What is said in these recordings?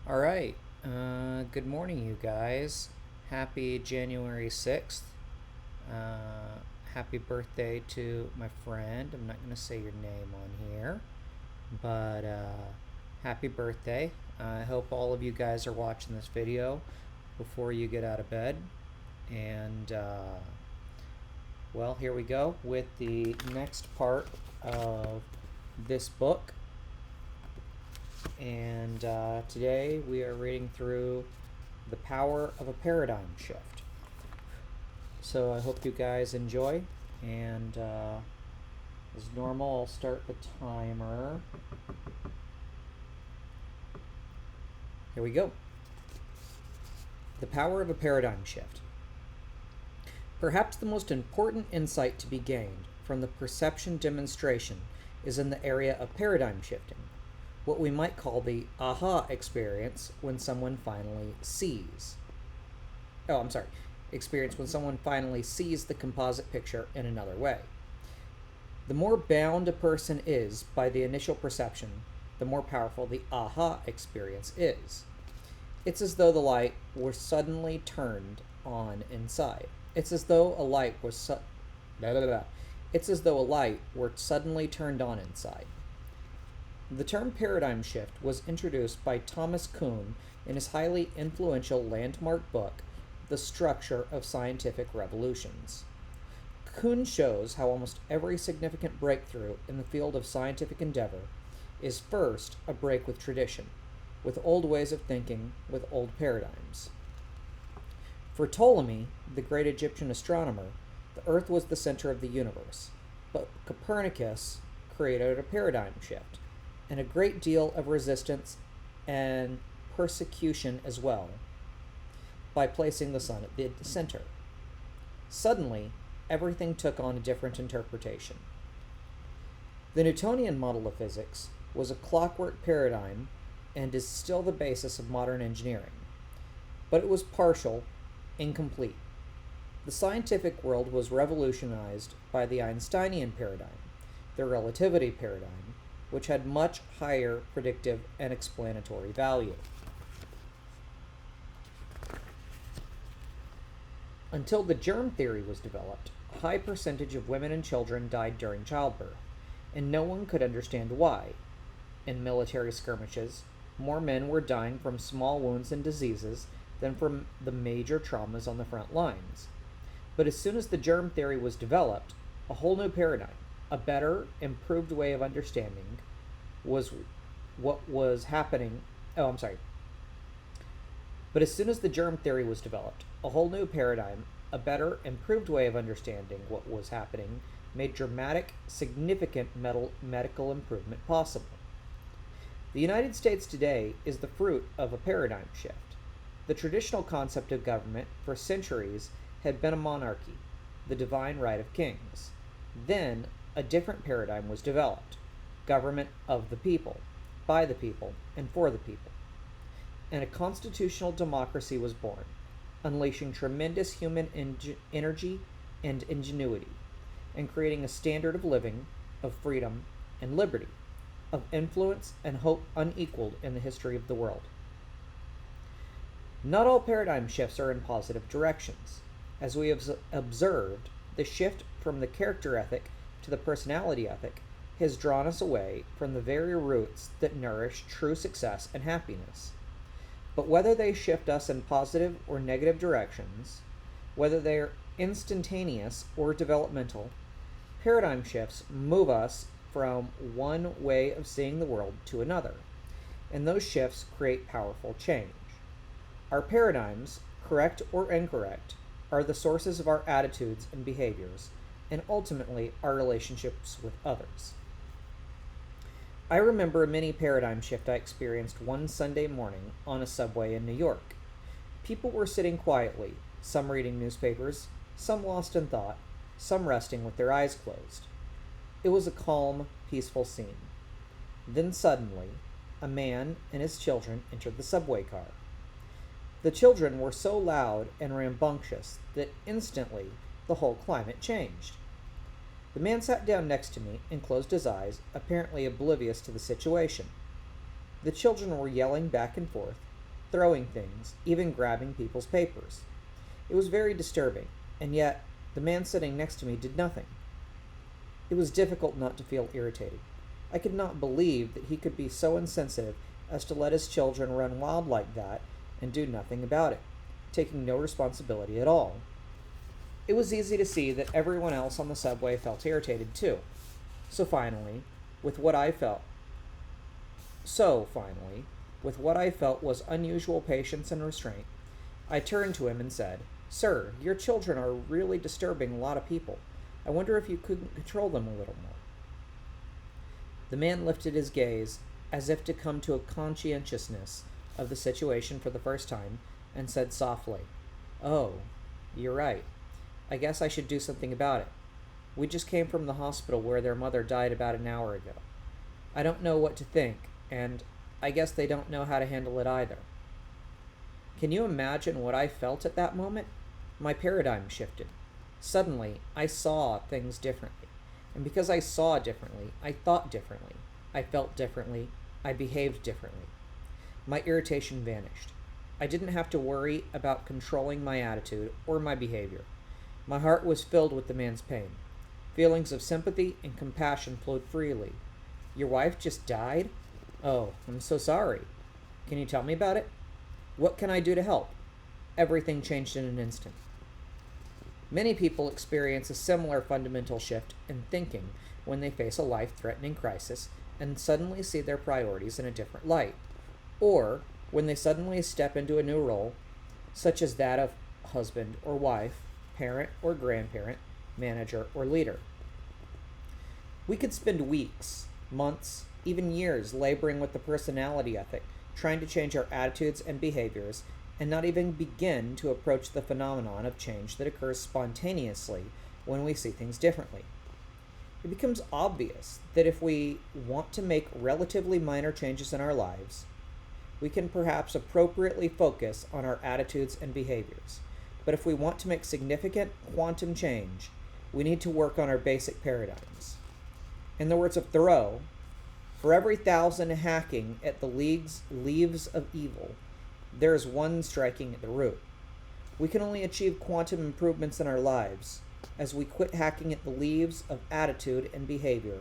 All right. Good morning, you guys. Happy January 6th. Happy birthday to my friend. I'm not going to say your name on here, but happy birthday. I hope all of you guys are watching this video before you get out of bed. And, well, here we go with the next part of this book. And today we are reading through The Power of a Paradigm Shift. So I hope you guys enjoy. And as normal, I'll start the timer. Here we go. The Power of a Paradigm Shift. Perhaps the most important insight to be gained from the perception demonstration is in the area of paradigm shifting, what we might call the aha experience when someone finally sees. Experience when someone finally sees the composite picture in another way. The more bound a person is by the initial perception, the more powerful the aha experience is. It's as though the light were suddenly turned on inside. It's as though a light were suddenly turned on inside. The term paradigm shift was introduced by Thomas Kuhn in his highly influential landmark book, The Structure of Scientific Revolutions. Kuhn shows how almost every significant breakthrough in the field of scientific endeavor is first a break with tradition, with old ways of thinking, with old paradigms. For Ptolemy, the great Egyptian astronomer, the Earth was the center of the universe, but Copernicus created a paradigm shift, and a great deal of resistance and persecution as well, by placing the sun at the center. Suddenly, everything took on a different interpretation. The Newtonian model of physics was a clockwork paradigm and is still the basis of modern engineering, but it was partial, incomplete. The scientific world was revolutionized by the Einsteinian paradigm, the relativity paradigm, which had much higher predictive and explanatory value. Until the germ theory was developed, a high percentage of women and children died during childbirth, and no one could understand why. In military skirmishes, more men were dying from small wounds and diseases than from the major traumas on the front lines. But as soon as the germ theory was developed, a whole new paradigm, a better, improved way of understanding was what was happening. But as soon as the germ theory was developed, a whole new paradigm, a better, improved way of understanding what was happening, made dramatic, significant medical improvement possible. The United States today is the fruit of a paradigm shift. The traditional concept of government for centuries had been a monarchy, the divine right of kings. Then, a different paradigm was developed, government of the people, by the people, and for the people. And a constitutional democracy was born, unleashing tremendous human energy and ingenuity, and creating a standard of living, of freedom and liberty, of influence and hope unequaled in the history of the world. Not all paradigm shifts are in positive directions. As we have observed, the shift from the character ethic to the personality ethic has drawn us away from the very roots that nourish true success and happiness. But whether they shift us in positive or negative directions, whether they are instantaneous or developmental, paradigm shifts move us from one way of seeing the world to another, and those shifts create powerful change. Our paradigms, correct or incorrect, are the sources of our attitudes and behaviors, and ultimately our relationships with others. I remember a mini paradigm shift I experienced one Sunday morning on a subway in New York. People were sitting quietly, some reading newspapers, some lost in thought, some resting with their eyes closed. It was a calm, peaceful scene. Then suddenly, a man and his children entered the subway car. The children were so loud and rambunctious that instantly the whole climate changed. The man sat down next to me and closed his eyes, apparently oblivious to the situation. The children were yelling back and forth, throwing things, even grabbing people's papers. It was very disturbing, and yet the man sitting next to me did nothing. It was difficult not to feel irritated. I could not believe that he could be so insensitive as to let his children run wild like that and do nothing about it, taking no responsibility at all. It was easy to see that everyone else on the subway felt irritated too. So finally, with what I felt with what I felt was unusual patience and restraint, I turned to him and said, "Sir, your children are really disturbing a lot of people. I wonder if you couldn't control them a little more." The man lifted his gaze as if to come to a conscientiousness of the situation for the first time and said softly, "Oh, you're right. I guess I should do something about it. We just came from the hospital where their mother died about an hour ago. I don't know what to think, and I guess they don't know how to handle it either." Can you imagine what I felt at that moment? My paradigm shifted. Suddenly, I saw things differently. And because I saw differently, I thought differently. I felt differently. I behaved differently. My irritation vanished. I didn't have to worry about controlling my attitude or my behavior. My heart was filled with the man's pain. Feelings of sympathy and compassion flowed freely. "Your wife just died? Oh, I'm so sorry. Can you tell me about it? What can I do to help?" Everything changed in an instant. Many people experience a similar fundamental shift in thinking when they face a life-threatening crisis and suddenly see their priorities in a different light, or when they suddenly step into a new role, such as that of husband or wife, parent or grandparent, manager or leader. We could spend weeks, months, even years laboring with the personality ethic, trying to change our attitudes and behaviors, and not even begin to approach the phenomenon of change that occurs spontaneously when we see things differently. It becomes obvious that if we want to make relatively minor changes in our lives, we can perhaps appropriately focus on our attitudes and behaviors. But if we want to make significant quantum change, we need to work on our basic paradigms. In the words of Thoreau, "For every 1,000 hacking at the leaves of evil, there is one striking at the root." We can only achieve quantum improvements in our lives as we quit hacking at the leaves of attitude and behavior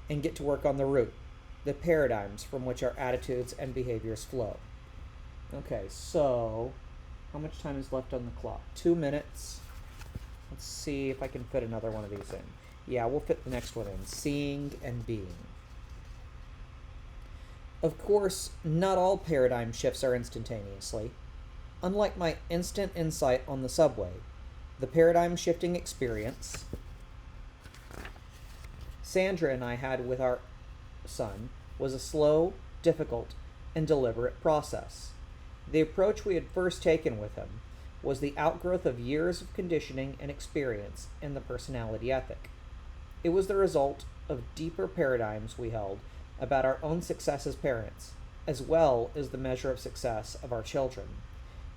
and get to work on the root, the paradigms from which our attitudes and behaviors flow. Okay, so how much time is left on the clock? 2 minutes. Let's see if I can fit another one of these in. Yeah, we'll fit the next one in. Seeing and being. Of course, not all paradigm shifts are instantaneously. Unlike my instant insight on the subway, the paradigm shifting experience Sandra and I had with our son was a slow, difficult, and deliberate process. The approach we had first taken with him was the outgrowth of years of conditioning and experience in the personality ethic. It was the result of deeper paradigms we held about our own success as parents, as well as the measure of success of our children.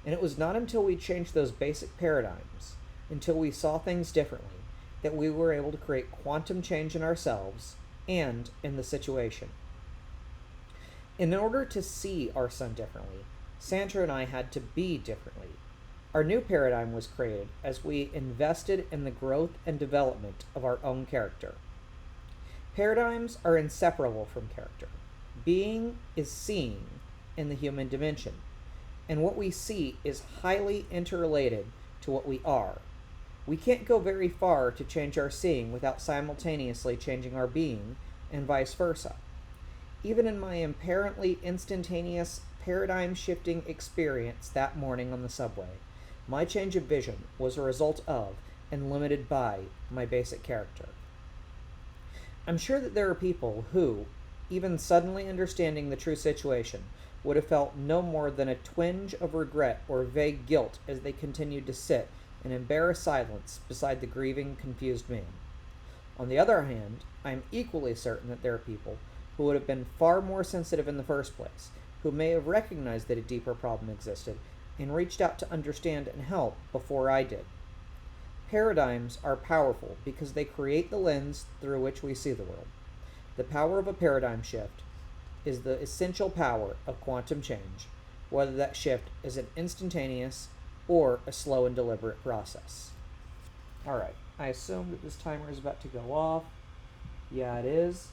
And it was not until we changed those basic paradigms, until we saw things differently, that we were able to create quantum change in ourselves and in the situation. In order to see our son differently, Sandra and I had to be differently. Our new paradigm was created as we invested in the growth and development of our own character. Paradigms are inseparable from character. Being is seeing in the human dimension, and what we see is highly interrelated to what we are. We can't go very far to change our seeing without simultaneously changing our being, and vice versa. Even in my apparently instantaneous paradigm shifting experience that morning on the subway, my change of vision was a result of and limited by my basic character. I'm sure that there are people who, even suddenly understanding the true situation, would have felt no more than a twinge of regret or vague guilt as they continued to sit in embarrassed silence beside the grieving, confused man. On the other hand, I am equally certain that there are people who would have been far more sensitive in the first place, who may have recognized that a deeper problem existed and reached out to understand and help before I did. Paradigms are powerful because they create the lens through which we see the world. The power of a paradigm shift is the essential power of quantum change, whether that shift is an instantaneous or a slow and deliberate process. Alright, I assume that this timer is about to go off. Yeah, it is.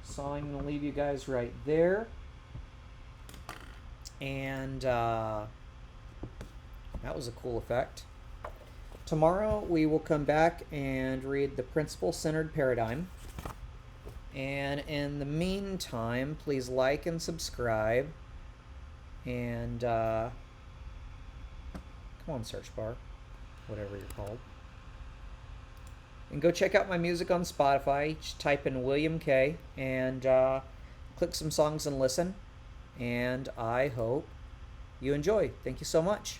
So I'm going to leave you guys right there. And that was a cool effect. Tomorrow we will come back and read The Principle-Centered Paradigm. And in the meantime, please like and subscribe. And come on, search bar, whatever you're called. And go check out my music on Spotify. Just type in William K. and click some songs and listen. And I hope you enjoy. Thank you so much.